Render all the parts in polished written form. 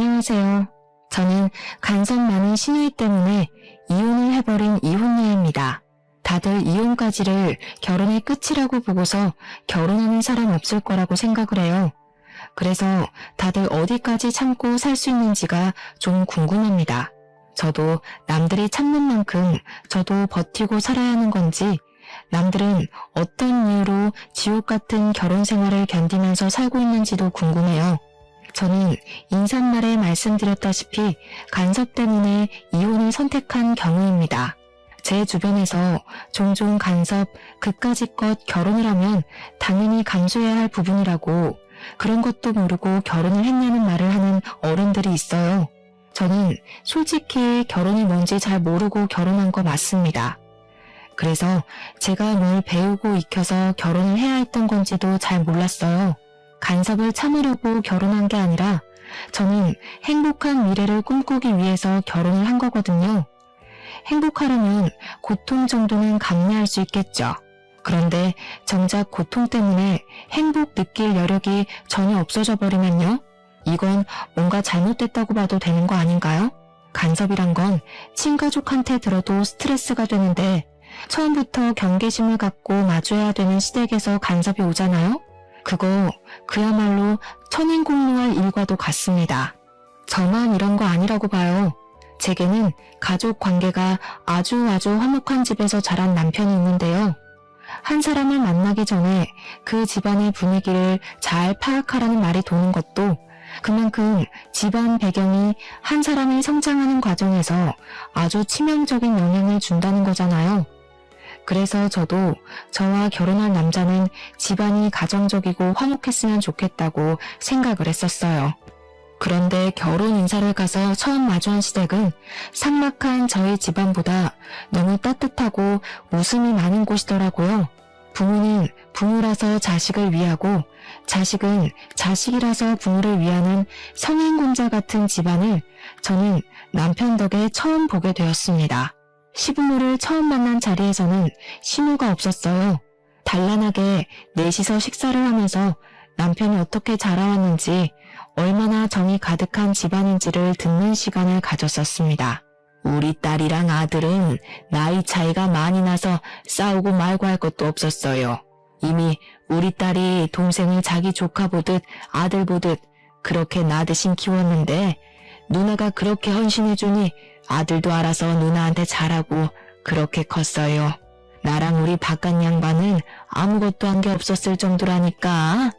안녕하세요. 저는 간섭 많은 시누이 때문에 이혼을 해버린 이혼녀입니다. 다들 이혼까지를 결혼의 끝이라고 보고서 결혼하는 사람 없을 거라고 생각을 해요. 그래서 다들 어디까지 참고 살 수 있는지가 좀 궁금합니다. 저도 남들이 참는 만큼 저도 버티고 살아야 하는 건지, 남들은 어떤 이유로 지옥 같은 결혼 생활을 견디면서 살고 있는지도 궁금해요. 저는 인사말에 말씀드렸다시피 간섭 때문에 이혼을 선택한 경우입니다. 제 주변에서 종종 간섭, 그까짓것 결혼을 하면 당연히 감수해야 할 부분이라고, 그런 것도 모르고 결혼을 했냐는 말을 하는 어른들이 있어요. 저는 솔직히 결혼이 뭔지 잘 모르고 결혼한 거 맞습니다. 그래서 제가 뭘 배우고 익혀서 결혼을 해야 했던 건지도 잘 몰랐어요. 간섭을 참으려고 결혼한 게 아니라 저는 행복한 미래를 꿈꾸기 위해서 결혼을 한 거거든요. 행복하려면 고통 정도는 감내할 수 있겠죠. 그런데 정작 고통 때문에 행복 느낄 여력이 전혀 없어져 버리면요? 이건 뭔가 잘못됐다고 봐도 되는 거 아닌가요? 간섭이란 건 친가족한테 들어도 스트레스가 되는데 처음부터 경계심을 갖고 마주해야 되는 시댁에서 간섭이 오잖아요? 그거 그야말로 천인공노할 일과도 같습니다. 저만 이런 거 아니라고 봐요. 제게는 가족 관계가 아주 화목한 집에서 자란 남편이 있는데요. 한 사람을 만나기 전에 그 집안의 분위기를 잘 파악하라는 말이 도는 것도 그만큼 집안 배경이 한 사람이 성장하는 과정에서 아주 치명적인 영향을 준다는 거잖아요. 그래서 저도 저와 결혼할 남자는 집안이 가정적이고 화목했으면 좋겠다고 생각을 했었어요. 그런데 결혼 인사를 가서 처음 마주한 시댁은 삭막한 저희 집안보다 너무 따뜻하고 웃음이 많은 곳이더라고요. 부모는 부모라서 자식을 위하고 자식은 자식이라서 부모를 위하는 성인군자 같은 집안을 저는 남편 덕에 처음 보게 되었습니다. 시부모를 처음 만난 자리에서는 신우가 없었어요. 단란하게 넷이서 식사를 하면서 남편이 어떻게 자라왔는지, 얼마나 정이 가득한 집안인지를 듣는 시간을 가졌었습니다. 우리 딸이랑 아들은 나이 차이가 많이 나서 싸우고 말고 할 것도 없었어요. 이미 우리 딸이 동생을 자기 조카 보듯 아들 보듯 그렇게 나대신 키웠는데 누나가 그렇게 헌신해주니 아들도 알아서 누나한테 잘하고 그렇게 컸어요. 나랑 우리 바깥 양반은 아무것도 한 게 없었을 정도라니까.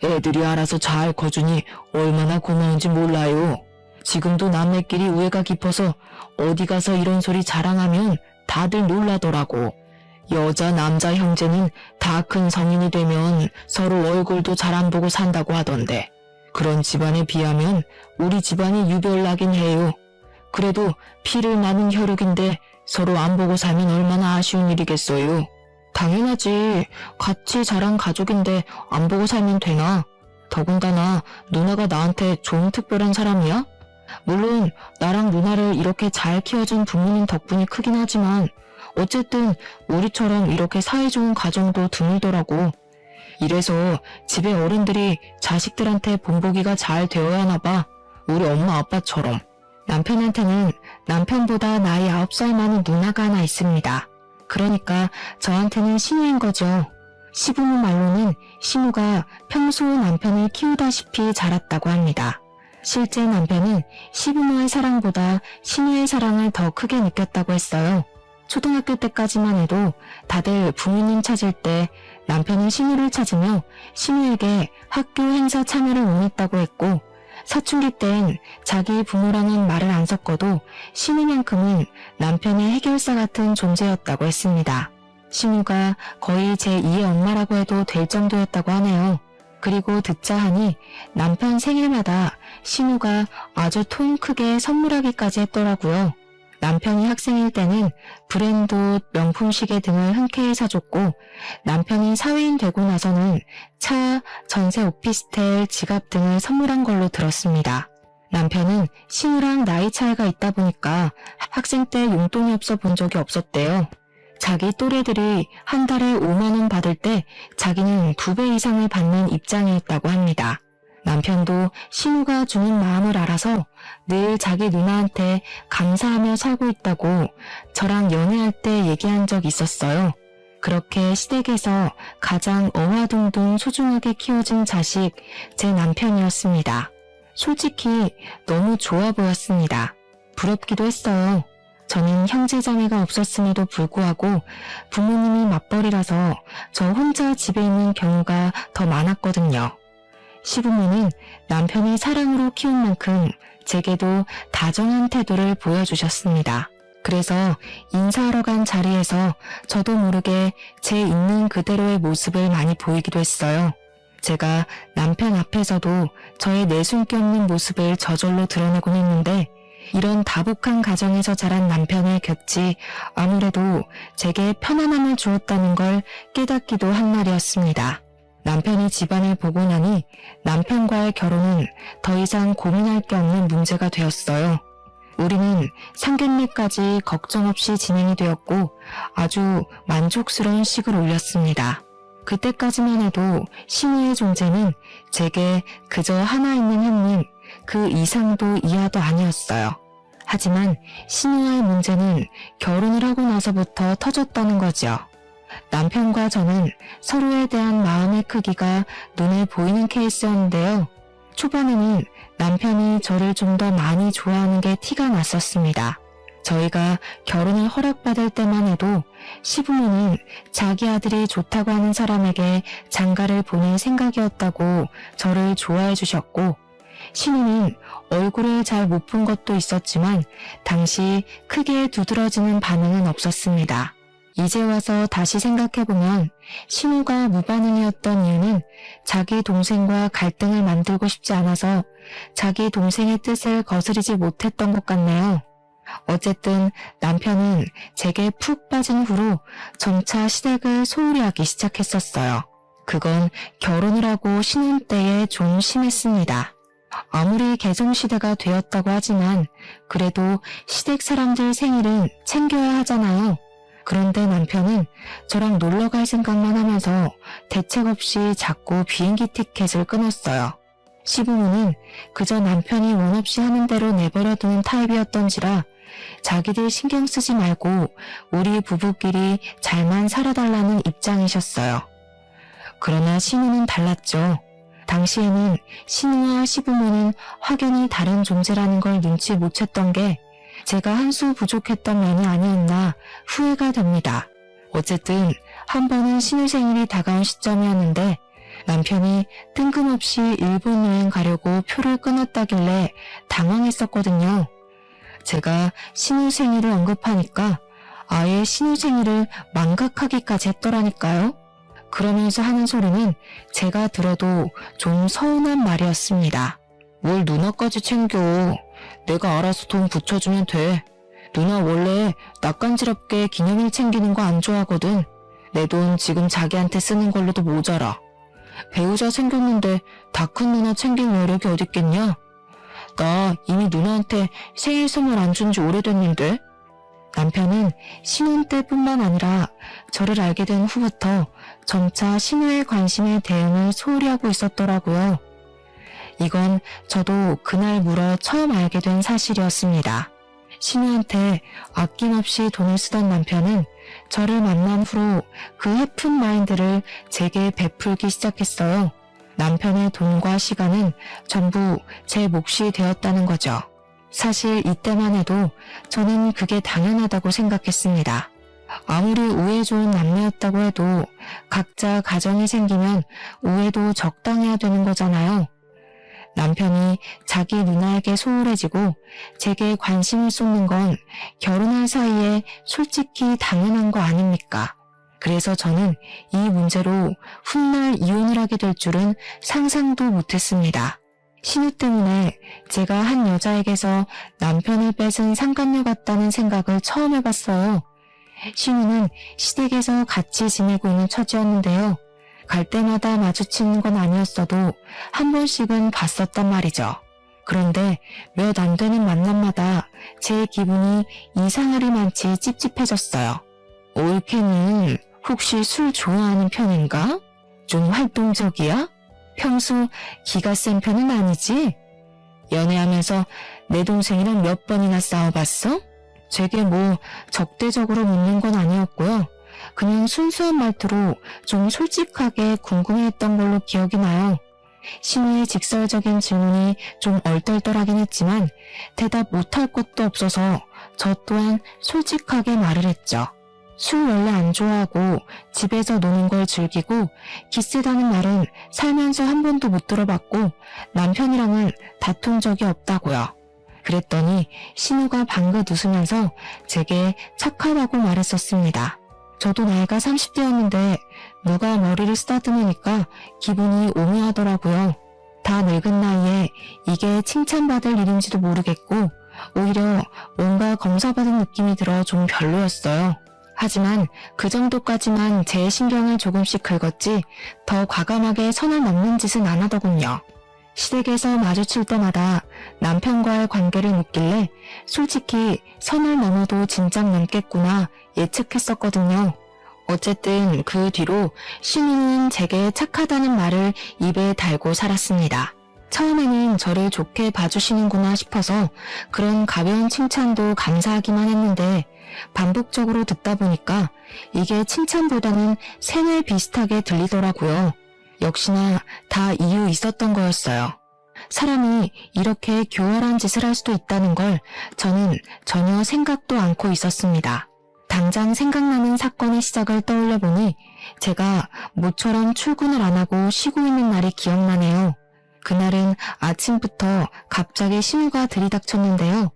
애들이 알아서 잘 커주니 얼마나 고마운지 몰라요. 지금도 남매끼리 우애가 깊어서 어디 가서 이런 소리 자랑하면 다들 놀라더라고. 여자 남자 형제는 다 큰 성인이 되면 서로 얼굴도 잘 안 보고 산다고 하던데, 그런 집안에 비하면 우리 집안이 유별나긴 해요. 그래도 피를 나눈 혈육인데 서로 안 보고 살면 얼마나 아쉬운 일이겠어요. 당연하지. 같이 자란 가족인데 안 보고 살면 되나? 더군다나 누나가 나한테 좋은 특별한 사람이야? 물론 나랑 누나를 이렇게 잘 키워준 부모님 덕분이 크긴 하지만 어쨌든 우리처럼 이렇게 사이좋은 가정도 드물더라고. 이래서 집에 어른들이 자식들한테 본보기가 잘 되어야 하나 봐. 우리 엄마 아빠처럼. 남편한테는 남편보다 나이 9살 많은 누나가 하나 있습니다. 그러니까 저한테는 신우인 거죠. 시부모 말로는 신우가 평소 남편을 키우다시피 자랐다고 합니다. 실제 남편은 시부모의 사랑보다 신우의 사랑을 더 크게 느꼈다고 했어요. 초등학교 때까지만 해도 다들 부모님 찾을 때 남편은 신우를 찾으며 신우에게 학교 행사 참여를 원했다고 했고, 사춘기 땐 자기 부모랑은 말을 안 섞어도 신우만큼은 남편의 해결사 같은 존재였다고 했습니다. 신우가 거의 제2의 엄마라고 해도 될 정도였다고 하네요. 그리고 듣자 하니 남편 생일마다 신우가 아주 통 크게 선물하기까지 했더라고요. 남편이 학생일 때는 브랜드 옷, 명품 시계 등을 흔쾌히 사줬고, 남편이 사회인 되고 나서는 차, 전세 오피스텔, 지갑 등을 선물한 걸로 들었습니다. 남편은 신우랑 나이 차이가 있다 보니까 학생 때 용돈이 없어 본 적이 없었대요. 자기 또래들이 한 달에 5만 원 받을 때 자기는 2배 이상을 받는 입장이었다고 합니다. 남편도 신우가 주는 마음을 알아서 늘 자기 누나한테 감사하며 살고 있다고 저랑 연애할 때 얘기한 적 있었어요. 그렇게 시댁에서 가장 어화둥둥 소중하게 키워진 자식 제 남편이었습니다. 솔직히 너무 좋아 보였습니다. 부럽기도 했어요. 저는 형제자매가 없었음에도 불구하고 부모님이 맞벌이라서 저 혼자 집에 있는 경우가 더 많았거든요. 시부모는 남편이 사랑으로 키운 만큼 제게도 다정한 태도를 보여주셨습니다. 그래서 인사하러 간 자리에서 저도 모르게 제 있는 그대로의 모습을 많이 보이기도 했어요. 제가 남편 앞에서도 저의 내숭기 없는 모습을 저절로 드러내곤 했는데 이런 다복한 가정에서 자란 남편의 곁이 아무래도 제게 편안함을 주었다는 걸 깨닫기도 한 날이었습니다. 남편이 집안을 보고 나니 남편과의 결혼은 더 이상 고민할 게 없는 문제가 되었어요. 우리는 상견례까지 걱정 없이 진행이 되었고 아주 만족스러운 식을 올렸습니다. 그때까지만 해도 신우의 존재는 제게 그저 하나 있는 형님, 그 이상도 이하도 아니었어요. 하지만 신우와의 문제는 결혼을 하고 나서부터 터졌다는 거죠. 남편과 저는 서로에 대한 마음의 크기가 눈에 보이는 케이스였는데요. 초반에는 남편이 저를 좀 더 많이 좋아하는 게 티가 났었습니다. 저희가 결혼을 허락받을 때만 해도 시부모는 자기 아들이 좋다고 하는 사람에게 장가를 보낼 생각이었다고 저를 좋아해 주셨고, 신우는 얼굴을 잘 못 본 것도 있었지만 당시 크게 두드러지는 반응은 없었습니다. 이제 와서 다시 생각해보면 신우가 무반응이었던 이유는 자기 동생과 갈등을 만들고 싶지 않아서 자기 동생의 뜻을 거스르지 못했던 것 같네요. 어쨌든 남편은 제게 푹 빠진 후로 점차 시댁을 소홀히 하기 시작했었어요. 그건 결혼을 하고 신혼 때에 좀 심했습니다. 아무리 개성시대가 되었다고 하지만 그래도 시댁 사람들 생일은 챙겨야 하잖아요. 그런데 남편은 저랑 놀러 갈 생각만 하면서 대책 없이 자꾸 비행기 티켓을 끊었어요. 시부모는 그저 남편이 원 없이 하는 대로 내버려두는 타입이었던지라 자기들 신경 쓰지 말고 우리 부부끼리 잘만 살아달라는 입장이셨어요. 그러나 신우는 달랐죠. 당시에는 신우와 시부모는 확연히 다른 존재라는 걸 눈치 못 챘던 게 제가 한 수 부족했던 면이 아니었나 후회가 됩니다. 어쨌든 한 번은 신우 생일이 다가온 시점이었는데 남편이 뜬금없이 일본 여행 가려고 표를 끊었다길래 당황했었거든요. 제가 신우 생일을 언급하니까 아예 신우 생일을 망각하기까지 했더라니까요. 그러면서 하는 소리는 제가 들어도 좀 서운한 말이었습니다. 뭘 누나까지 챙겨. 내가 알아서 돈 붙여주면 돼. 누나 원래 낯간지럽게 기념일 챙기는 거 안 좋아하거든. 내 돈 지금 자기한테 쓰는 걸로도 모자라. 배우자 생겼는데 다 큰 누나 챙길 여력이 어딨겠냐? 나 이미 누나한테 생일 선물 안 준 지 오래됐는데. 남편은 신혼 때뿐만 아니라 저를 알게 된 후부터 점차 신우의 관심에 대응을 소홀히 하고 있었더라고요. 이건 저도 그날 물어 처음 알게 된 사실이었습니다. 신우한테 아낌없이 돈을 쓰던 남편은 저를 만난 후로 그 해픈 마인드를 제게 베풀기 시작했어요. 남편의 돈과 시간은 전부 제 몫이 되었다는 거죠. 사실 이때만 해도 저는 그게 당연하다고 생각했습니다. 아무리 우애 좋은 남매였다고 해도 각자 가정이 생기면 우애도 적당해야 되는 거잖아요. 남편이 자기 누나에게 소홀해지고 제게 관심을 쏟는 건 결혼할 사이에 솔직히 당연한 거 아닙니까? 그래서 저는 이 문제로 훗날 이혼을 하게 될 줄은 상상도 못했습니다. 신우 때문에 제가 한 여자에게서 남편을 뺏은 상간녀 같다는 생각을 처음 해봤어요. 신우는 시댁에서 같이 지내고 있는 처지였는데요. 갈 때마다 마주치는 건 아니었어도 한 번씩은 봤었단 말이죠. 그런데 몇 안 되는 만남마다 제 기분이 이상하리만치 찝찝해졌어요. 올케는 혹시 술 좋아하는 편인가? 좀 활동적이야? 평소 기가 센 편은 아니지? 연애하면서 내 동생이랑 몇 번이나 싸워봤어? 제게 뭐 적대적으로 묻는 건 아니었고요. 그냥 순수한 말투로 좀 솔직하게 궁금해했던 걸로 기억이 나요. 신우의 직설적인 질문이 좀 얼떨떨하긴 했지만 대답 못할 것도 없어서 저 또한 솔직하게 말을 했죠. 술 원래 안 좋아하고 집에서 노는 걸 즐기고 기세다는 말은 살면서 한 번도 못 들어봤고 남편이랑은 다툰 적이 없다고요. 그랬더니 신우가 방긋 웃으면서 제게 착하다고 말했었습니다. 저도 나이가 30대였는데 누가 머리를 쓰다듬으니까 기분이 오묘하더라고요. 다 늙은 나이에 이게 칭찬받을 일인지도 모르겠고 오히려 뭔가 검사받은 느낌이 들어 좀 별로였어요. 하지만 그 정도까지만 제 신경을 조금씩 긁었지 더 과감하게 선을 넘는 짓은 안 하더군요. 시댁에서 마주칠 때마다 남편과의 관계를 묻길래 솔직히 선을 넘어도 진작 넘겠구나 예측했었거든요. 어쨌든 그 뒤로 신우는 제게 착하다는 말을 입에 달고 살았습니다. 처음에는 저를 좋게 봐주시는구나 싶어서 그런 가벼운 칭찬도 감사하기만 했는데 반복적으로 듣다 보니까 이게 칭찬보다는 생을 비슷하게 들리더라고요. 역시나 다 이유 있었던 거였어요. 사람이 이렇게 교활한 짓을 할 수도 있다는 걸 저는 전혀 생각도 않고 있었습니다. 당장 생각나는 사건의 시작을 떠올려 보니 제가 모처럼 출근을 안 하고 쉬고 있는 날이 기억나네요. 그날은 아침부터 갑자기 신우가 들이닥쳤는데요.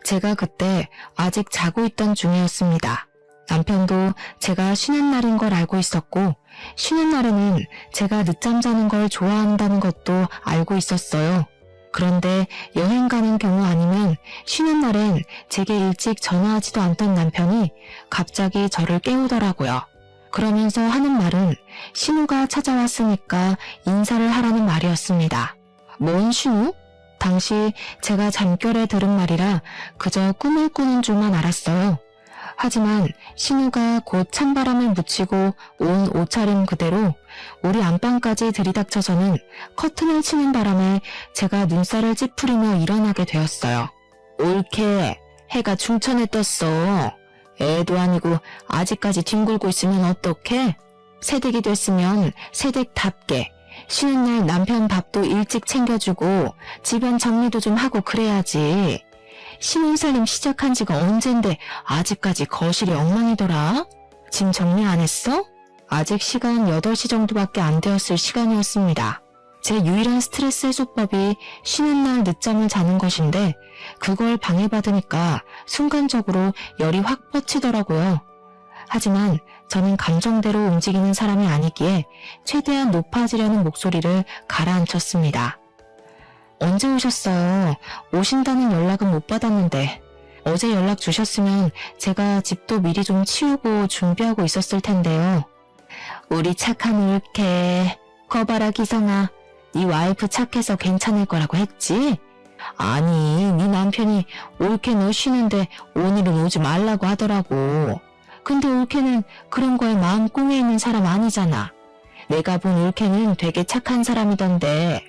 제가 그때 아직 자고 있던 중이었습니다. 남편도 제가 쉬는 날인 걸 알고 있었고 쉬는 날에는 제가 늦잠 자는 걸 좋아한다는 것도 알고 있었어요. 그런데 여행 가는 경우 아니면 쉬는 날엔 제게 일찍 전화하지도 않던 남편이 갑자기 저를 깨우더라고요. 그러면서 하는 말은 신우가 찾아왔으니까 인사를 하라는 말이었습니다. 뭔 신우? 당시 제가 잠결에 들은 말이라 그저 꿈을 꾸는 줄만 알았어요. 하지만 신우가 곧 찬바람을 묻히고 온 옷차림 그대로 우리 안방까지 들이닥쳐서는 커튼을 치는 바람에 제가 눈살을 찌푸리며 일어나게 되었어요. 옳게 해가 중천에 떴어. 애도 아니고 아직까지 뒹굴고 있으면 어떡해? 새댁이 됐으면 새댁답게 쉬는 날 남편 밥도 일찍 챙겨주고 집안 정리도 좀 하고 그래야지. 신혼살림 시작한 지가 언젠데 아직까지 거실이 엉망이더라? 짐 정리 안 했어? 아직 시간 8시 정도밖에 안 되었을 시간이었습니다. 제 유일한 스트레스 해소법이 쉬는 날 늦잠을 자는 것인데 그걸 방해받으니까 순간적으로 열이 확 뻗치더라고요. 하지만 저는 감정대로 움직이는 사람이 아니기에 최대한 높아지려는 목소리를 가라앉혔습니다. 언제 오셨어요? 오신다는 연락은 못 받았는데 어제 연락 주셨으면 제가 집도 미리 좀 치우고 준비하고 있었을 텐데요. 우리 착한 올케. 거봐라 기성아. 네 와이프 착해서 괜찮을 거라고 했지? 아니 네 남편이 올케 너 쉬는데 오늘은 오지 말라고 하더라고. 근데 올케는 그런 거에 마음 꽁에 있는 사람 아니잖아. 내가 본 올케는 되게 착한 사람이던데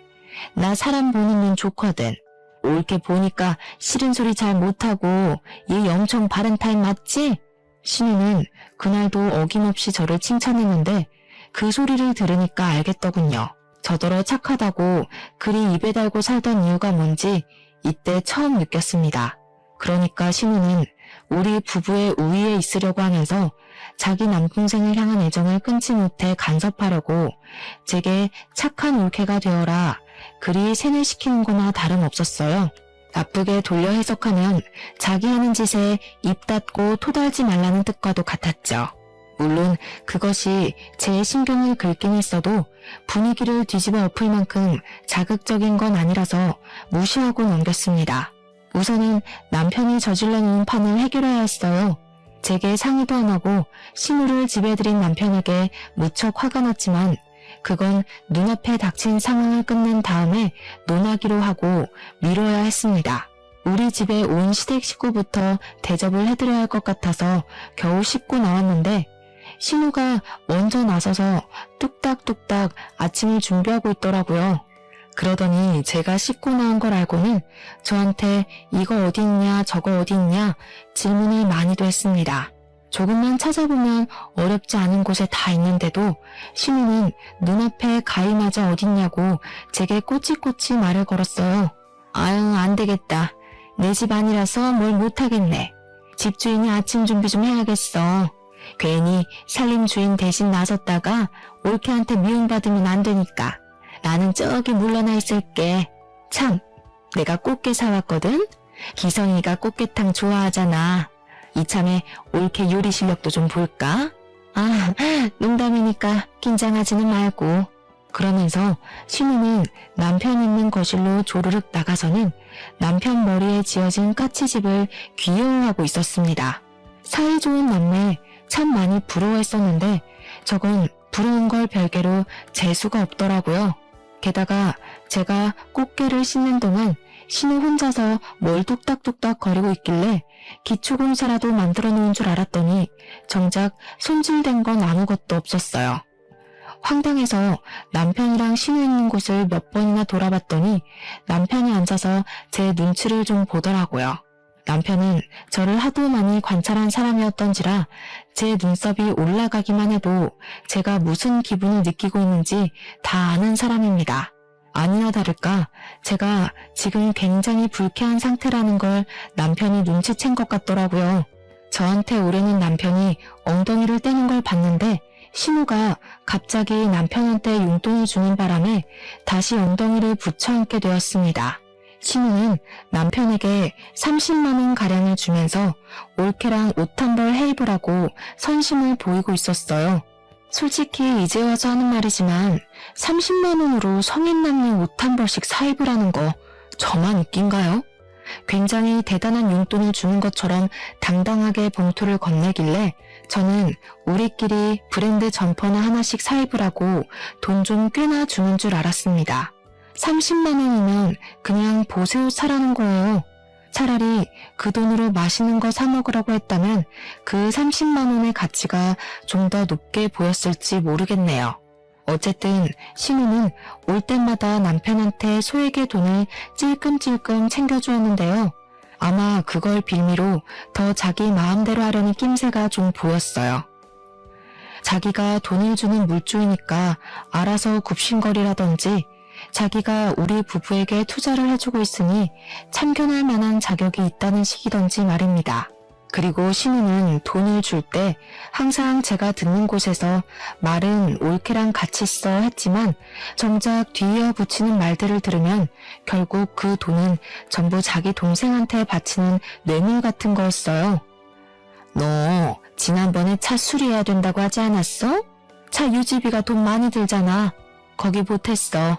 나 사람 보는 눈 좋거든. 올케 보니까 싫은 소리 잘 못하고 얘 엄청 바른 타입 맞지? 신우는 그날도 어김없이 저를 칭찬했는데 그 소리를 들으니까 알겠더군요. 저더러 착하다고 그리 입에 달고 살던 이유가 뭔지 이때 처음 느꼈습니다. 그러니까 신우는 우리 부부의 우위에 있으려고 하면서 자기 남동생을 향한 애정을 끊지 못해 간섭하려고 제게 착한 올케가 되어라 그리 세뇌시키는 거나 다름없었어요. 나쁘게 돌려 해석하면 자기 하는 짓에 입 닫고 토달지 말라는 뜻과도 같았죠. 물론 그것이 제 신경을 긁긴 했어도 분위기를 뒤집어 엎을 만큼 자극적인 건 아니라서 무시하고 넘겼습니다. 우선은 남편이 저질러 놓은 판을 해결해야 했어요. 제게 상의도 안 하고 신우를 집에 들인 남편에게 무척 화가 났지만 그건 눈앞에 닥친 상황을 끝낸 다음에 논하기로 하고 미뤄야 했습니다. 우리 집에 온 시댁 식구부터 대접을 해드려야 할 것 같아서 겨우 씻고 나왔는데 신우가 먼저 나서서 뚝딱뚝딱 아침을 준비하고 있더라고요. 그러더니 제가 씻고 나온 걸 알고는 저한테 이거 어디 있냐 저거 어디 있냐 질문을 많이도 했습니다. 조금만 찾아보면 어렵지 않은 곳에 다 있는데도 신우는 눈앞에 가위마저 어딨냐고 제게 꼬치꼬치 말을 걸었어요. 아유 안 되겠다. 내 집 아니라서 뭘 못하겠네. 집주인이 아침 준비 좀 해야겠어. 괜히 살림 주인 대신 나섰다가 올케한테 미움받으면 안 되니까. 나는 저기 물러나 있을게. 참, 내가 꽃게 사왔거든? 기성이가 꽃게탕 좋아하잖아. 이참에 올케 요리 실력도 좀 볼까? 아, 농담이니까 긴장하지는 말고. 그러면서 신우는 남편 있는 거실로 조르륵 나가서는 남편 머리에 지어진 까치집을 귀여워하고 있었습니다. 사이좋은 남매 참 많이 부러워했었는데 저건 부러운 걸 별개로 재수가 없더라고요. 게다가 제가 꽃게를 씻는 동안 신우 혼자서 뭘 뚝딱뚝딱 거리고 있길래 기초공사라도 만들어 놓은 줄 알았더니 정작 손질된 건 아무것도 없었어요. 황당해서 남편이랑 신우 있는 곳을 몇 번이나 돌아봤더니 남편이 앉아서 제 눈치를 좀 보더라고요. 남편은 저를 하도 많이 관찰한 사람이었던지라 제 눈썹이 올라가기만 해도 제가 무슨 기분을 느끼고 있는지 다 아는 사람입니다. 아니나 다를까 제가 지금 굉장히 불쾌한 상태라는 걸 남편이 눈치챈 것 같더라고요. 저한테 오려는 남편이 엉덩이를 떼는 걸 봤는데 신우가 갑자기 남편한테 용돈을 주는 바람에 다시 엉덩이를 붙여안게 되었습니다. 신우는 남편에게 30만원 가량을 주면서 올케랑 옷 한 벌 해입으라고 선심을 보이고 있었어요. 솔직히 이제 와서 하는 말이지만 30만원으로 성인 남녀 옷 한 벌씩 사입으라는 거 저만 웃긴가요? 굉장히 대단한 용돈을 주는 것처럼 당당하게 봉투를 건네길래 저는 우리끼리 브랜드 점퍼나 하나씩 사입으라고 돈 좀 꽤나 주는 줄 알았습니다. 30만원이면 그냥 보세옷 사라는 거예요. 차라리 그 돈으로 맛있는 거 사 먹으라고 했다면 그 30만원의 가치가 좀 더 높게 보였을지 모르겠네요. 어쨌든 신우는 올 때마다 남편한테 소액의 돈을 찔끔찔끔 챙겨주었는데요. 아마 그걸 빌미로 더 자기 마음대로 하려는 낌새가 좀 보였어요. 자기가 돈을 주는 물주이니까 알아서 굽신거리라든지 자기가 우리 부부에게 투자를 해주고 있으니 참견할 만한 자격이 있다는 식이던지 말입니다. 그리고 신우는 돈을 줄 때 항상 제가 듣는 곳에서 말은 올케랑 같이 써 했지만 정작 뒤이어 붙이는 말들을 들으면 결국 그 돈은 전부 자기 동생한테 바치는 뇌물 같은 거였어요. 너 지난번에 차 수리해야 된다고 하지 않았어? 차 유지비가 돈 많이 들잖아. 거기 보탰어.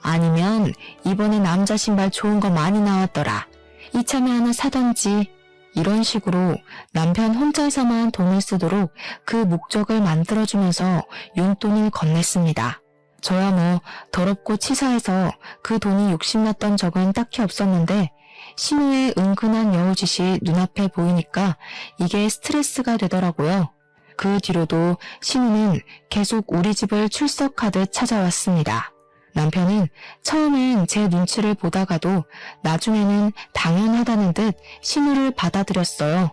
아니면 이번에 남자 신발 좋은 거 많이 나왔더라. 이참에 하나 사던지. 이런 식으로 남편 혼자서만 돈을 쓰도록 그 목적을 만들어주면서 용돈을 건넸습니다. 저야 뭐 더럽고 치사해서 그 돈이 욕심났던 적은 딱히 없었는데 신우의 은근한 여우짓이 눈앞에 보이니까 이게 스트레스가 되더라고요. 그 뒤로도 신우는 계속 우리 집을 출석하듯 찾아왔습니다. 남편은 처음엔 제 눈치를 보다가도 나중에는 당연하다는 듯 신우를 받아들였어요.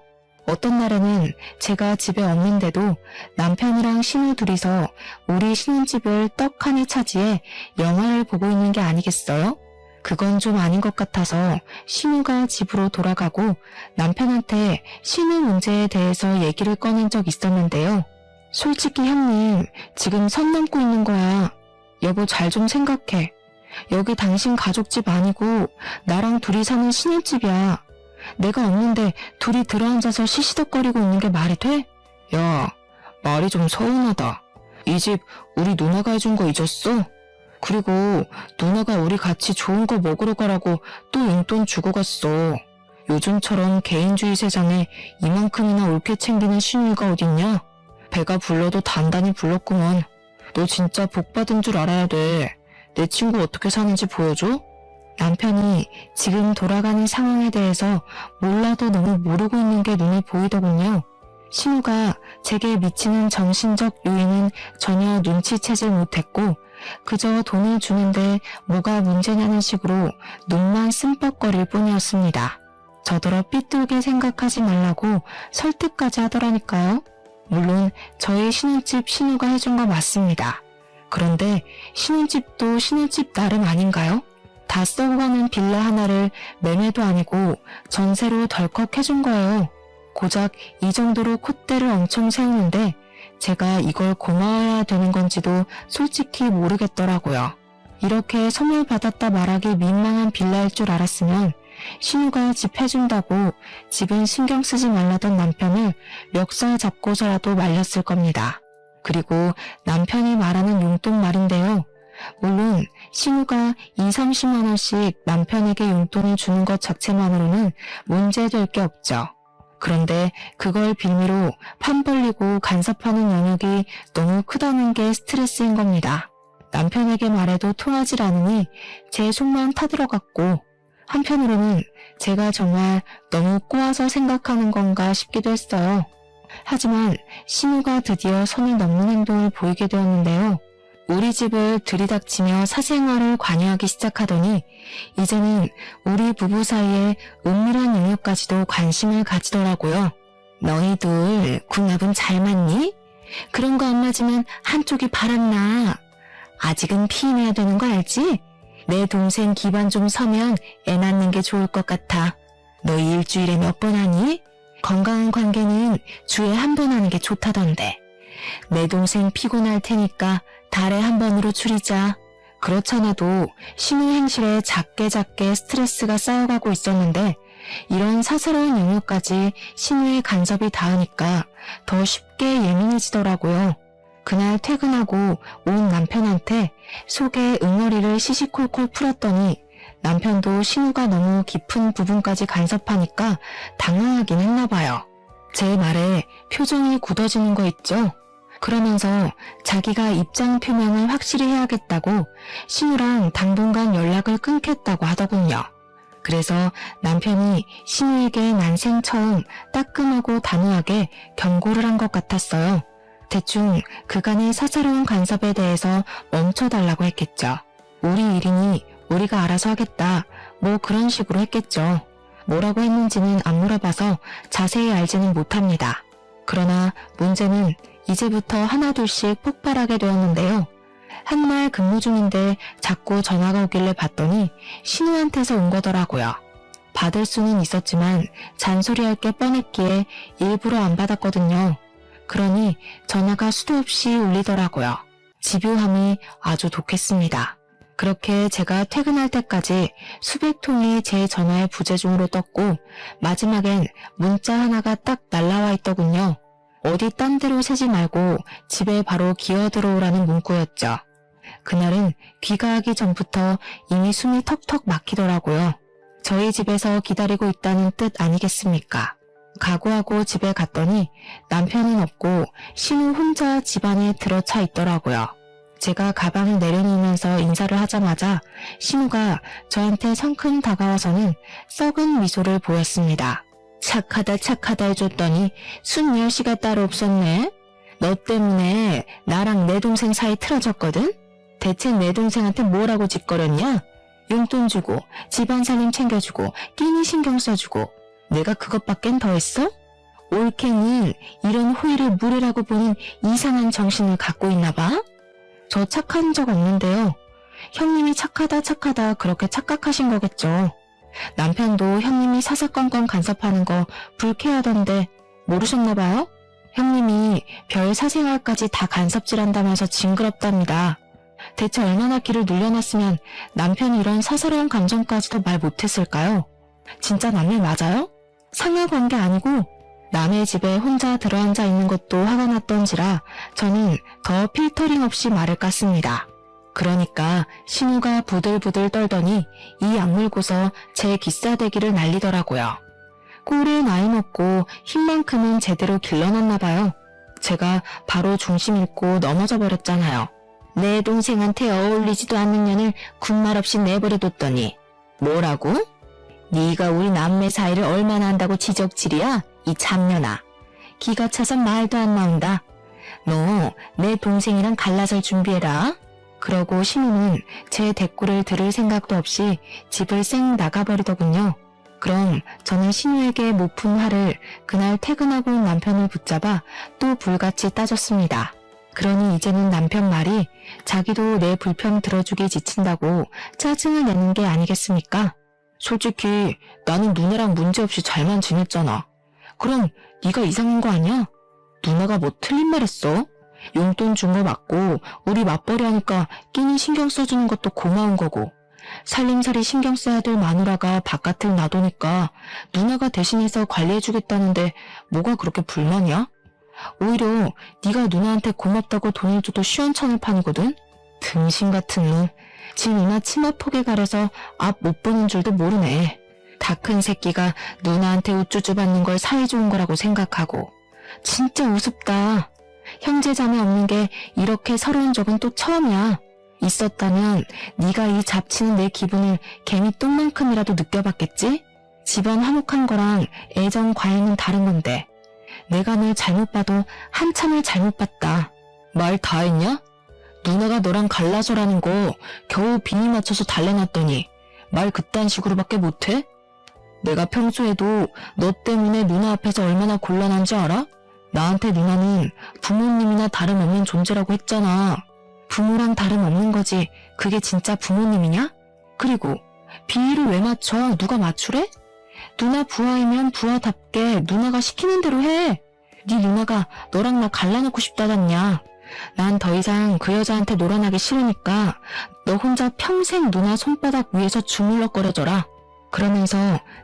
어떤 날에는 제가 집에 없는데도 남편이랑 신우 둘이서 우리 신혼집을 떡 하나 차지해 영화를 보고 있는 게 아니겠어요? 그건 좀 아닌 것 같아서 신우가 집으로 돌아가고 남편한테 신우 문제에 대해서 얘기를 꺼낸 적 있었는데요. 솔직히 형님, 지금 선 넘고 있는 거야. 여보 잘 좀 생각해. 여기 당신 가족집 아니고 나랑 둘이 사는 신혼집이야. 내가 없는데 둘이 들어앉아서 시시덕거리고 있는 게 말이 돼? 야, 말이 좀 서운하다. 이 집 우리 누나가 해준 거 잊었어? 그리고 누나가 우리 같이 좋은 거 먹으러 가라고 또 용돈 주고 갔어. 요즘처럼 개인주의 세상에 이만큼이나 옳게 챙기는 신우이가 어딨냐? 배가 불러도 단단히 불렀구먼. 너 진짜 복 받은 줄 알아야 돼. 내 친구 어떻게 사는지 보여줘? 남편이 지금 돌아가는 상황에 대해서 몰라도 너무 모르고 있는 게 눈에 보이더군요. 신우가 제게 미치는 정신적 요인은 전혀 눈치채질 못했고 그저 돈을 주는데 뭐가 문제냐는 식으로 눈만 씀뻑거릴 뿐이었습니다. 저더러 삐뚤게 생각하지 말라고 설득까지 하더라니까요. 물론 저희 신혼집 신우가 해준 거 맞습니다. 그런데 신혼집도 신혼집 나름 아닌가요? 다 썩어가는 빌라 하나를 매매도 아니고 전세로 덜컥 해준 거예요. 고작 이 정도로 콧대를 엄청 세우는데 제가 이걸 고마워해야 되는 건지도 솔직히 모르겠더라고요. 이렇게 선물 받았다 말하기 민망한 빌라일 줄 알았으면 신우가 집 해준다고 집은 신경 쓰지 말라던 남편을 멱살 잡고서라도 말렸을 겁니다. 그리고 남편이 말하는 용돈 말인데요. 물론 신우가 20-30만 원씩 남편에게 용돈을 주는 것 자체만으로는 문제될 게 없죠. 그런데 그걸 빌미로 판 벌리고 간섭하는 영역이 너무 크다는 게 스트레스인 겁니다. 남편에게 말해도 통하질 않으니 제 속만 타들어갔고 한편으로는 제가 정말 너무 꼬아서 생각하는 건가 싶기도 했어요. 하지만 신우가 드디어 선을 넘는 행동을 보이게 되었는데요. 우리 집을 들이닥치며 사생활을 관여하기 시작하더니 이제는 우리 부부 사이에 은밀한 영역까지도 관심을 가지더라고요. 너희들 궁합은 잘 맞니? 그런 거 안 맞으면 한쪽이 바람나. 아직은 피임해야 되는 거 알지? 내 동생 기반 좀 서면 애 낳는 게 좋을 것 같아. 너희 일주일에 몇 번 하니? 건강한 관계는 주에 한 번 하는 게 좋다던데. 내 동생 피곤할 테니까 달에 한 번으로 줄이자. 그렇잖아도 신우 행실에 작게 스트레스가 쌓여가고 있었는데 이런 사사로운 영역까지 신우의 간섭이 닿으니까 더 쉽게 예민해지더라고요. 그날 퇴근하고 온 남편한테 속에 응어리를 시시콜콜 풀었더니 남편도 신우가 너무 깊은 부분까지 간섭하니까 당황하긴 했나봐요. 제 말에 표정이 굳어지는 거 있죠? 그러면서 자기가 입장 표명을 확실히 해야겠다고 신우랑 당분간 연락을 끊겠다고 하더군요. 그래서 남편이 신우에게 난생 처음 따끔하고 단호하게 경고를 한 것 같았어요. 대충 그간의 사사로운 간섭에 대해서 멈춰달라고 했겠죠. 우리 일이니 우리가 알아서 하겠다. 뭐 그런 식으로 했겠죠. 뭐라고 했는지는 안 물어봐서 자세히 알지는 못합니다. 그러나 문제는 이제부터 하나둘씩 폭발하게 되었는데요. 한날 근무 중인데 자꾸 전화가 오길래 봤더니 신우한테서 온 거더라고요. 받을 수는 있었지만 잔소리할 게 뻔했기에 일부러 안 받았거든요. 그러니 전화가 수도 없이 울리더라고요. 집요함이 아주 독했습니다. 그렇게 제가 퇴근할 때까지 수백 통이 제 전화에 부재중으로 떴고 마지막엔 문자 하나가 딱 날라와 있더군요. 어디 딴 데로 새지 말고 집에 바로 기어들어오라는 문구였죠. 그날은 귀가하기 전부터 이미 숨이 턱턱 막히더라고요. 저희 집에서 기다리고 있다는 뜻 아니겠습니까? 각오하고 집에 갔더니 남편은 없고 신우 혼자 집안에 들어차 있더라고요. 제가 가방을 내려놓으면서 인사를 하자마자 신우가 저한테 성큼 다가와서는 썩은 미소를 보였습니다. 착하다 해줬더니 순여시가 따로 없었네. 너 때문에 나랑 내 동생 사이 틀어졌거든? 대체 내 동생한테 뭐라고 짓거렸냐? 용돈 주고 집안 살림 챙겨주고 끼니 신경 써주고 내가 그것밖엔 더 했어? 올케는 이런 호의를 무례라고 보는 이상한 정신을 갖고 있나 봐? 저 착한 적 없는데요. 형님이 착하다 그렇게 착각하신 거겠죠. 남편도 형님이 사사건건 간섭하는 거 불쾌하던데 모르셨나 봐요? 형님이 별 사생활까지 다 간섭질한다면서 징그럽답니다. 대체 얼마나 길을 늘려놨으면 남편이 이런 사사로운 감정까지도 말 못했을까요? 진짜 남일 맞아요? 상하관계 아니고 남의 집에 혼자 들어앉아 있는 것도 화가 났던지라 저는 더 필터링 없이 말을 깠습니다. 그러니까 신우가 부들부들 떨더니 이 악물고서 제 기싸대기를 날리더라고요. 꼴에 나이 먹고 힘만큼은 제대로 길러놨나 봐요. 제가 바로 중심 잃고 넘어져 버렸잖아요. 내 동생한테 어울리지도 않는 년을 군말 없이 내버려뒀더니 뭐라고? 네가 우리 남매 사이를 얼마나 한다고 지적질이야? 이 잡년아. 기가 차서 말도 안 나온다. 너 내 동생이랑 갈라설 준비해라. 그러고 신우는 제 대꾸를 들을 생각도 없이 집을 쌩 나가버리더군요. 그럼 저는 신우에게 못 푼 화를 그날 퇴근하고 온 남편을 붙잡아 또 불같이 따졌습니다. 그러니 이제는 남편 말이 자기도 내 불평 들어주기 지친다고 짜증을 내는 게 아니겠습니까? 솔직히 나는 누나랑 문제없이 잘만 지냈잖아. 그럼 네가 이상한 거 아니야? 누나가 뭐 틀린 말 했어? 용돈 준 거 맞고 우리 맞벌이 하니까 끼니 신경 써주는 것도 고마운 거고, 살림살이 신경 써야 될 마누라가 바깥을 놔두니까 누나가 대신해서 관리해주겠다는데 뭐가 그렇게 불만이야? 오히려 네가 누나한테 고맙다고 돈을 줘도 시원찮을 판이거든? 등신 같은 놈. 지 누나 치마 폭에 가려서 앞 못 보는 줄도 모르네. 다 큰 새끼가 누나한테 우쭈쭈 받는 걸 사이좋은 거라고 생각하고. 진짜 우습다. 형제 자매 없는 게 이렇게 서러운 적은 또 처음이야. 있었다면 네가 이 잡치는 내 기분을 개미 똥만큼이라도 느껴봤겠지? 집안 화목한 거랑 애정 과잉은 다른 건데 내가 널 잘못 봐도 한참을 잘못 봤다. 말 다 했냐? 누나가 너랑 갈라서라는 거 겨우 비니 맞춰서 달래놨더니 말 그딴 식으로밖에 못해? 내가 평소에도 너 때문에 누나 앞에서 얼마나 곤란한지 알아? 나한테 누나는 부모님이나 다름없는 존재라고 했잖아. 부모랑 다름없는 거지 그게 진짜 부모님이냐? 그리고 비위를 왜 맞춰? 누가 맞추래? 누나 부하이면 부하답게 누나가 시키는 대로 해. 네 누나가 너랑 나 갈라놓고 싶다잖냐. 난 더 이상 그 여자한테 놀아나기 싫으니까 너 혼자 평생 누나 손바닥 위에서 주물럭거려줘라. 그러면서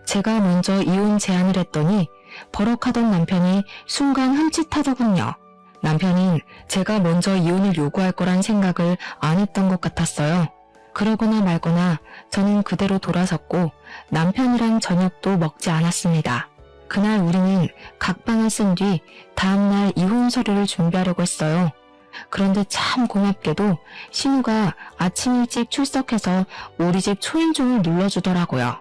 제가 먼저 이혼 제안을 했더니 버럭하던 남편이 순간 흠칫하더군요. 남편은 제가 먼저 이혼을 요구할 거란 생각을 안 했던 것 같았어요. 그러거나 말거나 저는 그대로 돌아섰고 남편이랑 저녁도 먹지 않았습니다. 그날 우리는 각방을 쓴 뒤 다음날 이혼 서류를 준비하려고 했어요. 그런데 참 고맙게도 신우가 아침 일찍 출석해서 우리 집 초인종을 눌러주더라고요.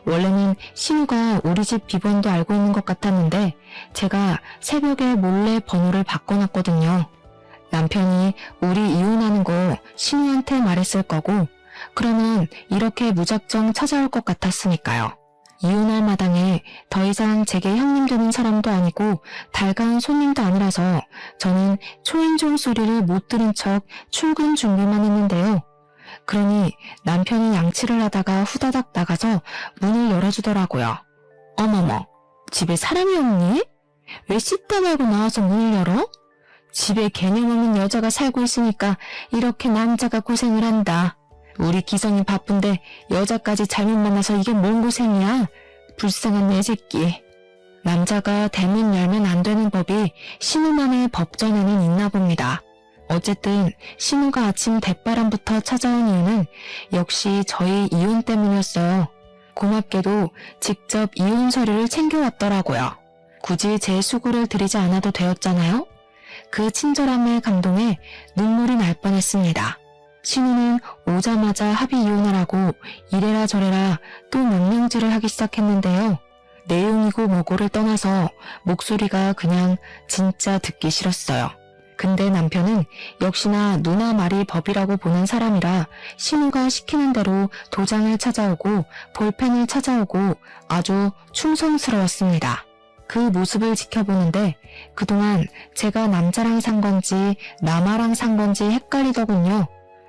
원래는 신우가 우리 집 비번도 알고 있는 것 같았는데 제가 새벽에 몰래 번호를 바꿔놨거든요. 남편이 우리 이혼하는 거 신우한테 말했을 거고 그러면 이렇게 무작정 찾아올 것 같았으니까요. 이혼할 마당에 더 이상 제게 형님 되는 사람도 아니고 달가운 손님도 아니라서 저는 초인종 소리를 못 들은 척 출근 준비만 했는데요. 그러니 남편이 양치를 하다가 후다닥 나가서 문을 열어주더라고요. 어머머, 집에 사람이 없니? 왜 씻다 말고 나와서 문을 열어? 집에 개념 없는 여자가 살고 있으니까 이렇게 남자가 고생을 한다. 우리 기성이 바쁜데 여자까지 잘못 만나서 이게 뭔 고생이야? 불쌍한 내 새끼. 남자가 대문 열면 안 되는 법이 신우만의 법전에는 있나 봅니다. 어쨌든 신우가 아침 대바람부터 찾아온 이유는 역시 저희 이혼 때문이었어요. 고맙게도 직접 이혼 서류를 챙겨왔더라고요. 굳이 제 수고를 들이지 않아도 되었잖아요. 그 친절함에 감동해 눈물이 날 뻔했습니다. 신우는 오자마자 합의 이혼하라고 이래라 저래라 또 명령질을 하기 시작했는데요. 내용이고 뭐고를 떠나서 목소리가 그냥 진짜 듣기 싫었어요. 근데 남편은 역시나 누나 말이 법이라고 보는 사람이라 신우가 시키는 대로 도장을 찾아오고 볼펜을 찾아오고 아주 충성스러웠습니다. 그 모습을 지켜보는데 그동안 제가 남자랑 산 건지 남아랑 산 건지 헷갈리더군요.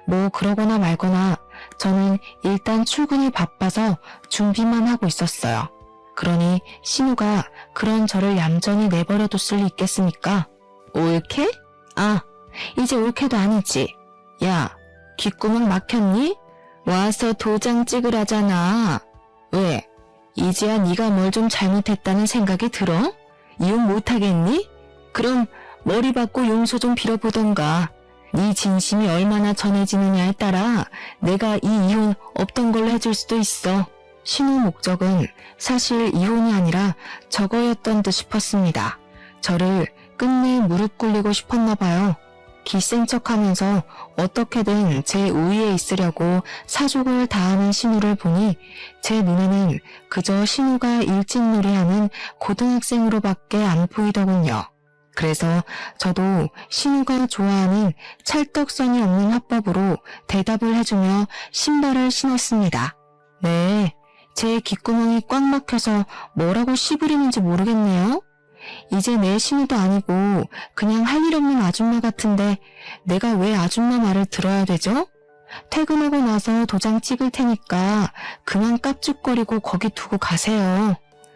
뭐 그러거나 말거나 저는 일단 출근이 바빠서 준비만 하고 있었어요. 그러니 신우가 그런 저를 얌전히 내버려뒀을 리 있겠습니까? 옳게? 아, 이제 옳게도 아니지. 야, 귓구멍 막혔니? 와서 도장 찍으라잖아. 왜? 이제야 네가 뭘 좀 잘못했다는 생각이 들어? 이혼 못하겠니? 그럼 머리 받고 용서 좀 빌어보던가. 네 진심이 얼마나 전해지느냐에 따라 내가 이 이혼 없던 걸로 해줄 수도 있어. 신우 목적은 사실 이혼이 아니라 저거였던 듯 싶었습니다. 저를 끝내 무릎 꿇리고 싶었나 봐요. 기센 척하면서 어떻게든 제 우위에 있으려고 사족을 다하는 신우를 보니 제 눈에는 그저 신우가 일진놀이하는 고등학생으로밖에 안 보이더군요. 그래서 저도 신우가 좋아하는 찰떡선이 없는 화법으로 대답을 해주며 신발을 신었습니다. 네, 제 귓구멍이 꽉 막혀서 뭐라고 씨부리는지 모르겠네요. 이제 내 신우도 아니고 그냥 할 일 없는 아줌마 같은데 내가 왜 아줌마 말을 들어야 되죠? 퇴근하고 나서 도장 찍을 테니까 그만 깝죽거리고 거기 두고 가세요.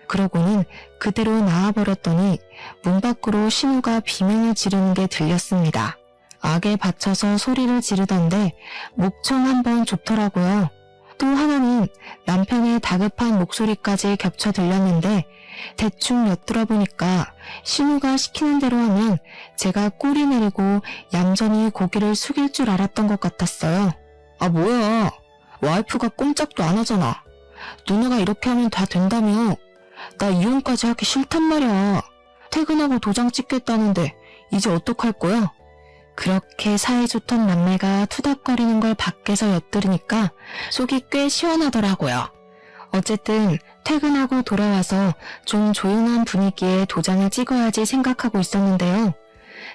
그러고는 그대로 나와버렸더니 문 밖으로 신우가 비명을 지르는 게 들렸습니다. 악에 받쳐서 소리를 지르던데 목청 한번 좋더라고요. 또 하나는 남편의 다급한 목소리까지 겹쳐 들렸는데 대충 엿들어보니까 신우가 시키는 대로 하면 제가 꼬리 내리고 얌전히 고개를 숙일 줄 알았던 것 같았어요. 아 뭐야, 와이프가 꼼짝도 안 하잖아. 누나가 이렇게 하면 다 된다며. 나 이혼까지 하기 싫단 말이야. 퇴근하고 도장 찍겠다는데 이제 어떡할 거야? 그렇게 사이좋던 남매가 투닥거리는 걸 밖에서 엿들으니까 속이 꽤 시원하더라고요. 어쨌든 퇴근하고 돌아와서 좀 조용한 분위기에 도장을 찍어야지 생각하고 있었는데요.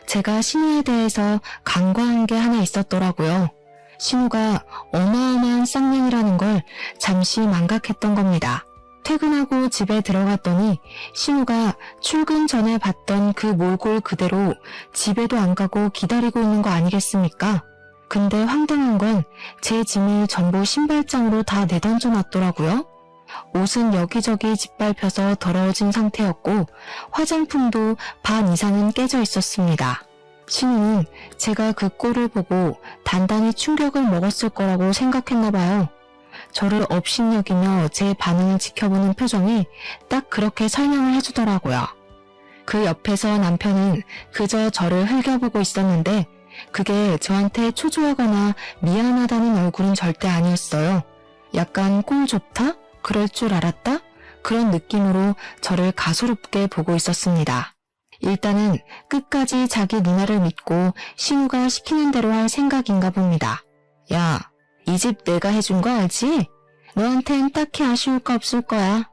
제가 신우에 대해서 간과한 게 하나 있었더라고요. 신우가 어마어마한 쌍년이라는 걸 잠시 망각했던 겁니다. 퇴근하고 집에 들어갔더니 신우가 출근 전에 봤던 그 몰골 그대로 집에도 안 가고 기다리고 있는 거 아니겠습니까? 근데 황당한 건 제 짐을 전부 신발장으로 다 내던져 놨더라고요. 옷은 여기저기 짓밟혀서 더러워진 상태였고 화장품도 반 이상은 깨져 있었습니다. 신우는 제가 그 꼴을 보고 단단히 충격을 먹었을 거라고 생각했나 봐요. 저를 업신여기며 제 반응을 지켜보는 표정이 딱 그렇게 설명을 해주더라고요. 그 옆에서 남편은 그저 저를 흘겨보고 있었는데 그게 저한테 초조하거나 미안하다는 얼굴은 절대 아니었어요. 약간 꼴 좋다? 그럴 줄 알았다? 그런 느낌으로 저를 가소롭게 보고 있었습니다. 일단은 끝까지 자기 누나를 믿고 신우가 시키는 대로 할 생각인가 봅니다. 야, 이 집 내가 해준 거 알지? 너한텐 딱히 아쉬울 거 없을 거야.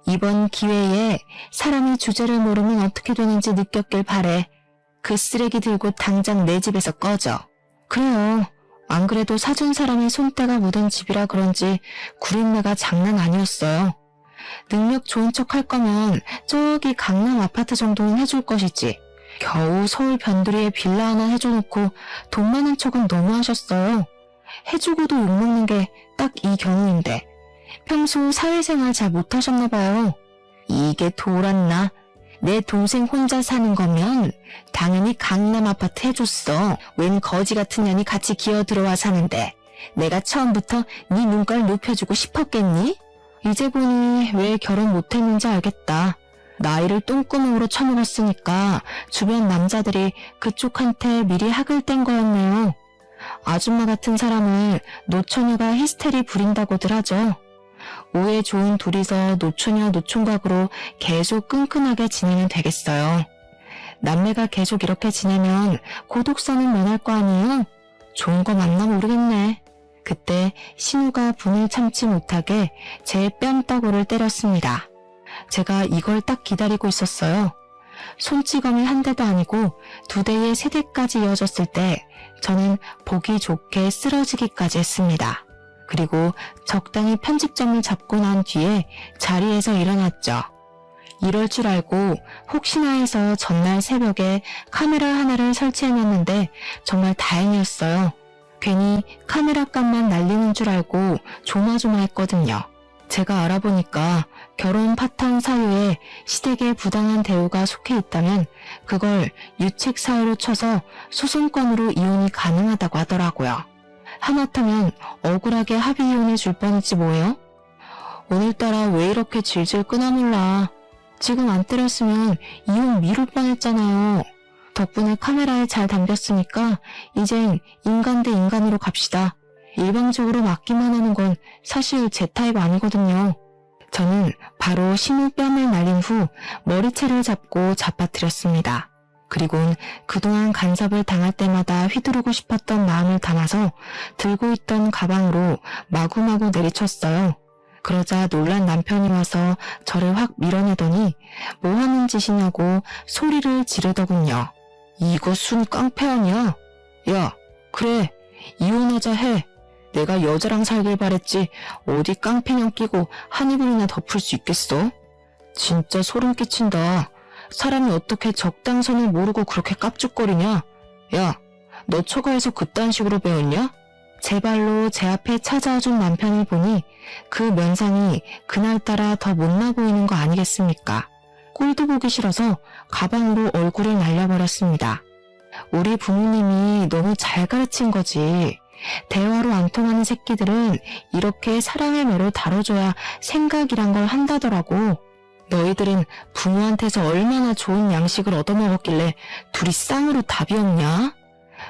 이번 기회에 사람이 주제를 모르면 어떻게 되는지 느꼈길 바래. 그 쓰레기 들고 당장 내 집에서 꺼져. 그래요. 안 그래도 사준 사람의 손때가 묻은 집이라 그런지 구린내가 장난 아니었어요. 능력 좋은 척 할 거면 저기 강남 아파트 정도는 해줄 것이지. 겨우 서울 변두리에 빌라 하나 해줘놓고 돈 많은 척은 너무하셨어요. 해주고도 욕먹는 게 딱 이 경우인데 평소 사회생활 잘 못하셨나 봐요. 이게 돌았나? 내 동생 혼자 사는 거면 당연히 강남 아파트 해줬어. 웬 거지 같은 년이 같이 기어 들어와 사는데 내가 처음부터 네 눈깔 높여주고 싶었겠니? 이제 보니 왜 결혼 못했는지 알겠다. 나이를 똥구멍으로 쳐먹었으니까 주변 남자들이 그쪽한테 미리 학을 뗀 거였네요. 아줌마 같은 사람을 노처녀가 히스테리 부린다고들 하죠. 오해 좋은 둘이서 노처녀 노총각으로 계속 끈끈하게 지내면 되겠어요. 남매가 계속 이렇게 지내면 고독사는 면할 거 아니에요? 좋은 거 맞나 모르겠네. 그때 신우가 분을 참지 못하게 제 뺨따구를 때렸습니다. 제가 이걸 딱 기다리고 있었어요. 손찌검이 한 대도 아니고 2대에 3대까지 이어졌을 때 저는 보기 좋게 쓰러지기까지 했습니다. 그리고 적당히 편집점을 잡고 난 뒤에 자리에서 일어났죠. 이럴 줄 알고 혹시나 해서 전날 새벽에 카메라 하나를 설치해놨는데 정말 다행이었어요. 괜히 카메라 값만 날리는 줄 알고 조마조마했거든요. 제가 알아보니까 결혼 파탄 사유에 시댁의 부당한 대우가 속해 있다면 그걸 유책 사유로 쳐서 소송권으로 이혼이 가능하다고 하더라고요. 하마터면 억울하게 합의 이혼해 줄 뻔했지 뭐예요? 오늘따라 왜 이렇게 질질 끄나 몰라. 지금 안 때렸으면 이혼 미룰 뻔했잖아요. 덕분에 카메라에 잘 담겼으니까 이젠 인간 대 인간으로 갑시다. 일방적으로 맞기만 하는 건 사실 제 타입 아니거든요. 저는 바로 신우 뺨을 날린 후 머리채를 잡고 잡아뜨렸습니다. 그리곤 그동안 간섭을 당할 때마다 휘두르고 싶었던 마음을 담아서 들고 있던 가방으로 마구마구 내리쳤어요. 그러자 놀란 남편이 와서 저를 확 밀어내더니 뭐 하는 짓이냐고 소리를 지르더군요. 이거 순 깡패 아니야? 야, 그래, 이혼하자 해. 내가 여자랑 살길 바랬지 어디 깡패냥 끼고 한 이불이나 덮을 수 있겠어? 진짜 소름 끼친다. 사람이 어떻게 적당선을 모르고 그렇게 깝죽거리냐? 야, 너 처가에서 그딴 식으로 배웠냐? 제 발로 제 앞에 찾아와준 남편을 보니 그 면상이 그날따라 더 못나 보이는 거 아니겠습니까? 꼴도 보기 싫어서 가방으로 얼굴을 날려버렸습니다. 우리 부모님이 너무 잘 가르친 거지. 대화로 안 통하는 새끼들은 이렇게 사랑의 매로 다뤄줘야 생각이란 걸 한다더라고. 너희들은 부모한테서 얼마나 좋은 양식을 얻어먹었길래 둘이 쌍으로 답이 없냐?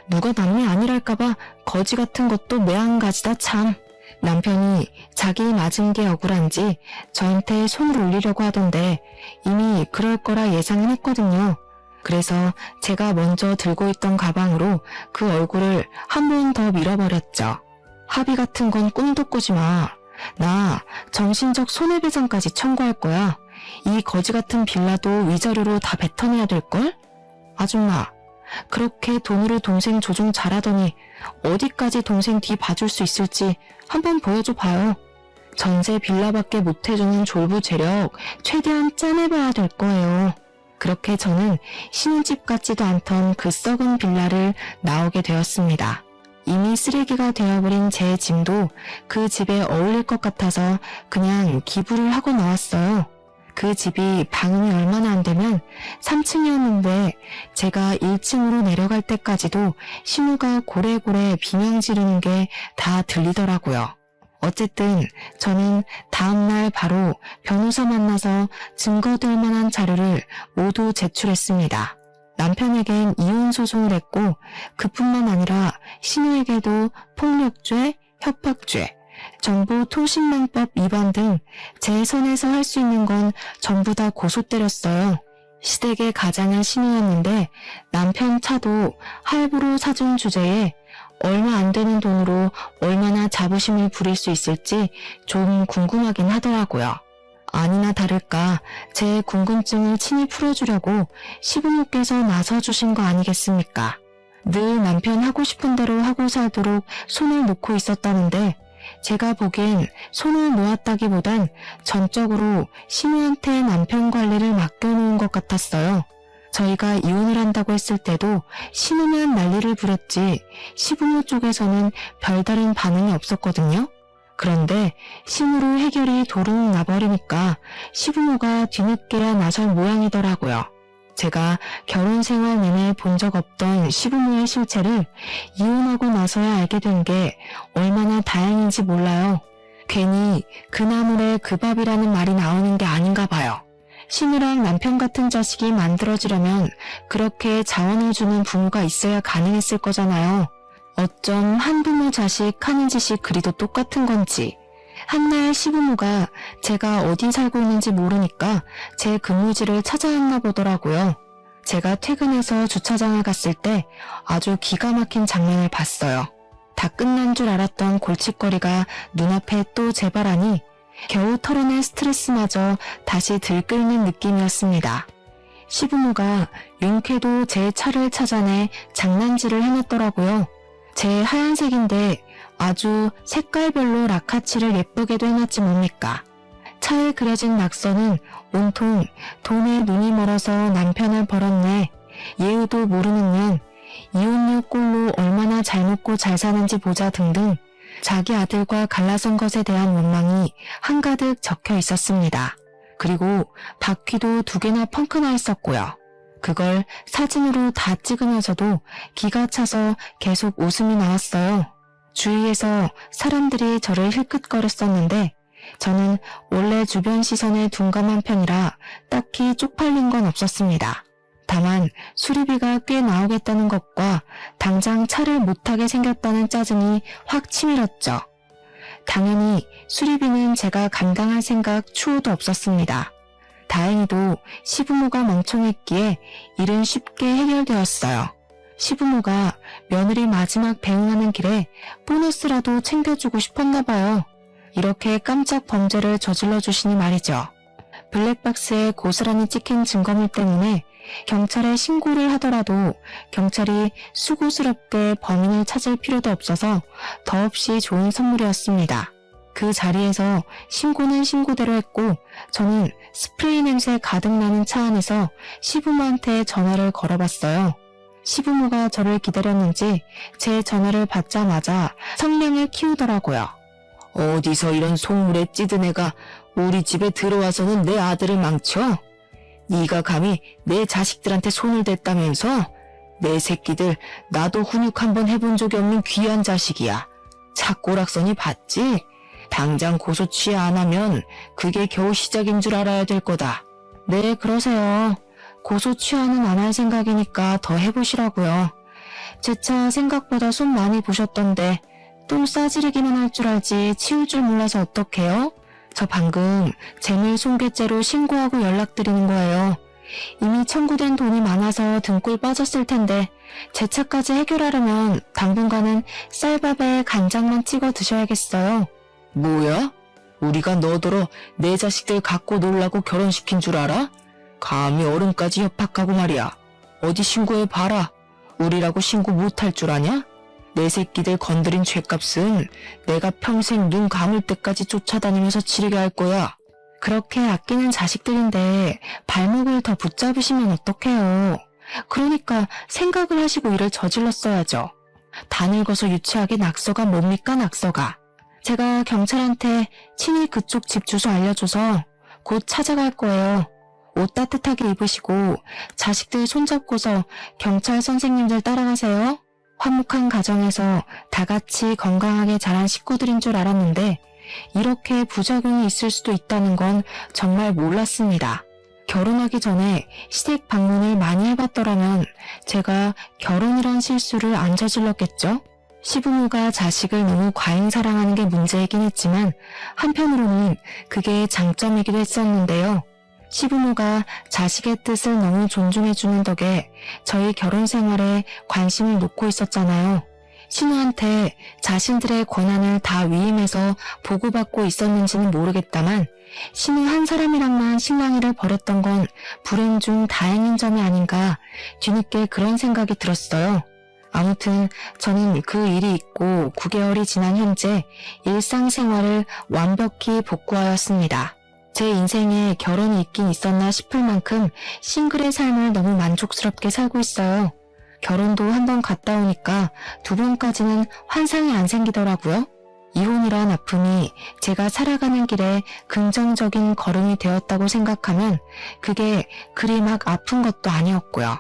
누가 남이 아니랄까봐 거지 같은 것도 매한가지다 참. 남편이 자기 맞은 게 억울한지 저한테 손을 올리려고 하던데 이미 그럴 거라 예상은 했거든요. 그래서 제가 먼저 들고 있던 가방으로 그 얼굴을 한 번 더 밀어버렸죠. 합의 같은 건 꿈도 꾸지 마. 나 정신적 손해배상까지 청구할 거야. 이 거지 같은 빌라도 위자료로 다 뱉어내야 될걸? 아줌마, 그렇게 돈으로 동생 조종 잘하더니 어디까지 동생 뒤 봐줄 수 있을지 한번 보여줘 봐요. 전세 빌라밖에 못해주는 졸부재력 최대한 짜내봐야 될 거예요. 그렇게 저는 신혼집 같지도 않던 그 썩은 빌라를 나오게 되었습니다. 이미 쓰레기가 되어버린 제 짐도 그 집에 어울릴 것 같아서 그냥 기부를 하고 나왔어요. 그 집이 방음이 얼마나 안 되면 3층이었는데 제가 1층으로 내려갈 때까지도 신우가 고래고래 비명 지르는 게 다 들리더라고요. 어쨌든 저는 다음날 바로 변호사 만나서 증거될 만한 자료를 모두 제출했습니다. 남편에겐 이혼 소송을 했고 그뿐만 아니라 신우에게도 폭력죄, 협박죄, 정보통신망법 위반 등 제 선에서 할 수 있는 건 전부 다 고소 때렸어요. 시댁의 가장은 신우였는데 남편 차도 할부로 사준 주제에 얼마 안 되는 돈으로 얼마나 자부심을 부릴 수 있을지 좀 궁금하긴 하더라고요. 아니나 다를까 제 궁금증을 친히 풀어주려고 시부모께서 나서주신 거 아니겠습니까? 늘 남편 하고 싶은 대로 하고 살도록 손을 놓고 있었다는데 제가 보기엔 손을 놓았다기보단 전적으로 신우한테 남편 관리를 맡겨놓은 것 같았어요. 저희가 이혼을 한다고 했을 때도 신우만 난리를 부렸지 시부모 쪽에서는 별다른 반응이 없었거든요. 그런데 신우로 해결이 도름 나버리니까 시부모가 뒤늦게야 나설 모양이더라고요. 제가 결혼 생활 내내 본 적 없던 시부모의 실체를 이혼하고 나서야 알게 된 게 얼마나 다행인지 몰라요. 괜히 그 나물에 그 밥이라는 말이 나오는 게 아닌가 봐요. 신우랑 남편 같은 자식이 만들어지려면 그렇게 자원을 주는 부모가 있어야 가능했을 거잖아요. 어쩜 한부모 자식 하는 짓이 그리도 똑같은 건지. 한날 시부모가 제가 어디 살고 있는지 모르니까 제 근무지를 찾아왔나 보더라고요. 제가 퇴근해서 주차장을 갔을 때 아주 기가 막힌 장면을 봤어요. 다 끝난 줄 알았던 골칫거리가 눈앞에 또 재발하니 겨우 털어낸 스트레스마저 다시 들끓는 느낌이었습니다. 시부모가 윤쾌도 제 차를 찾아내 장난질을 해놨더라고요. 제 하얀색인데 아주 색깔별로 라카치를 예쁘게도 해놨지 뭡니까. 차에 그려진 낙서는 온통 돈에 눈이 멀어서 남편을 벌었네, 예우도 모르는 년, 이혼녀 꼴로 얼마나 잘 먹고 잘 사는지 보자 등등 자기 아들과 갈라선 것에 대한 원망이 한가득 적혀 있었습니다. 그리고 바퀴도 2개나 펑크나 있었고요. 그걸 사진으로 다 찍으면서도 기가 차서 계속 웃음이 나왔어요. 주위에서 사람들이 저를 힐끗거렸었는데 저는 원래 주변 시선에 둔감한 편이라 딱히 쪽팔린 건 없었습니다. 다만 수리비가 꽤 나오겠다는 것과 당장 차를 못 타게 생겼다는 짜증이 확 치밀었죠. 당연히 수리비는 제가 감당할 생각 추호도 없었습니다. 다행히도 시부모가 멍청했기에 일은 쉽게 해결되었어요. 시부모가 며느리 마지막 배웅하는 길에 보너스라도 챙겨주고 싶었나 봐요. 이렇게 깜짝 범죄를 저질러 주시니 말이죠. 블랙박스에 고스란히 찍힌 증거물 때문에 경찰에 신고를 하더라도 경찰이 수고스럽게 범인을 찾을 필요도 없어서 더없이 좋은 선물이었습니다. 그 자리에서 신고는 신고대로 했고 저는 스프레이 냄새 가득 나는 차 안에서 시부모한테 전화를 걸어봤어요. 시부모가 저를 기다렸는지 제 전화를 받자마자 성량을 키우더라고요. 어디서 이런 속물에 찌든 애가 우리 집에 들어와서는 내 아들을 망쳐? 네가 감히 내 자식들한테 손을 댔다면서? 내 새끼들 나도 훈육 한번 해본 적이 없는 귀한 자식이야. 착고락선이 봤지? 당장 고소 취해 안 하면 그게 겨우 시작인 줄 알아야 될 거다. 네, 그러세요. 고소 취하는 안 할 생각이니까 더 해보시라고요. 제 차 생각보다 손 많이 보셨던데 똥 싸지르기만 할 줄 알지 치울 줄 몰라서 어떡해요? 저 방금 재물손괴죄로 신고하고 연락드리는 거예요. 이미 청구된 돈이 많아서 등골 빠졌을 텐데 제 차까지 해결하려면 당분간은 쌀밥에 간장만 찍어 드셔야겠어요. 뭐야? 우리가 너더러 내 자식들 갖고 놀라고 결혼시킨 줄 알아? 감히 어른까지 협박하고 말이야. 어디 신고해봐라. 우리라고 신고 못할 줄 아냐? 내 새끼들 건드린 죗값은 내가 평생 눈 감을 때까지 쫓아다니면서 치르게 할 거야. 그렇게 아끼는 자식들인데 발목을 더 붙잡으시면 어떡해요. 그러니까 생각을 하시고 일을 저질렀어야죠. 다 늙어서 유치하게 낙서가 뭡니까 낙서가. 제가 경찰한테 친히 그쪽 집 주소 알려줘서 곧 찾아갈 거예요. 옷 따뜻하게 입으시고 자식들 손잡고서 경찰 선생님들 따라가세요. 화목한 가정에서 다 같이 건강하게 자란 식구들인 줄 알았는데 이렇게 부작용이 있을 수도 있다는 건 정말 몰랐습니다. 결혼하기 전에 시댁 방문을 많이 해봤더라면 제가 결혼이란 실수를 안 저질렀겠죠? 시부모가 자식을 너무 과잉 사랑하는 게 문제이긴 했지만 한편으로는 그게 장점이기도 했었는데요. 시부모가 자식의 뜻을 너무 존중해주는 덕에 저희 결혼 생활에 관심을 놓고 있었잖아요. 신우한테 자신들의 권한을 다 위임해서 보고받고 있었는지는 모르겠다만 신우 한 사람이랑만 신랑이를 벌였던 건 불행 중 다행인 점이 아닌가 뒤늦게 그런 생각이 들었어요. 아무튼 저는 그 일이 있고 9개월이 지난 현재 일상생활을 완벽히 복구하였습니다. 제 인생에 결혼이 있긴 있었나 싶을 만큼 싱글의 삶을 너무 만족스럽게 살고 있어요. 결혼도 한번 갔다 오니까 두 번까지는 환상이 안 생기더라고요. 이혼이란 아픔이 제가 살아가는 길에 긍정적인 걸음이 되었다고 생각하면 그게 그리 막 아픈 것도 아니었고요.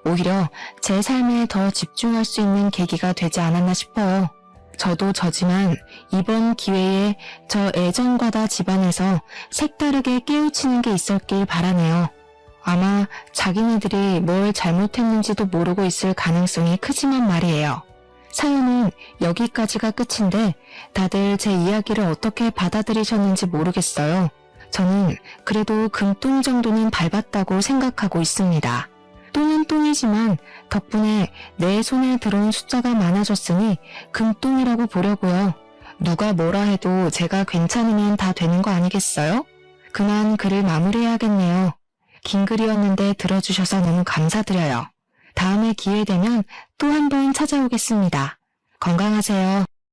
오히려 제 삶에 더 집중할 수 있는 계기가 되지 않았나 싶어요. 저도 저지만 이번 기회에 저 애정과다 집안에서 색다르게 깨우치는 게 있었길 바라네요. 아마 자기네들이 뭘 잘못했는지도 모르고 있을 가능성이 크지만 말이에요. 사연은 여기까지가 끝인데 다들 제 이야기를 어떻게 받아들이셨는지 모르겠어요. 저는 그래도 금똥 정도는 밟았다고 생각하고 있습니다. 똥은 똥이지만 덕분에 내 손에 들어온 숫자가 많아졌으니 금똥이라고 보려고요. 누가 뭐라 해도 제가 괜찮으면 다 되는 거 아니겠어요? 그만 글을 마무리해야겠네요. 긴 글이었는데 들어주셔서 너무 감사드려요. 다음에 기회 되면 또 한 번 찾아오겠습니다. 건강하세요.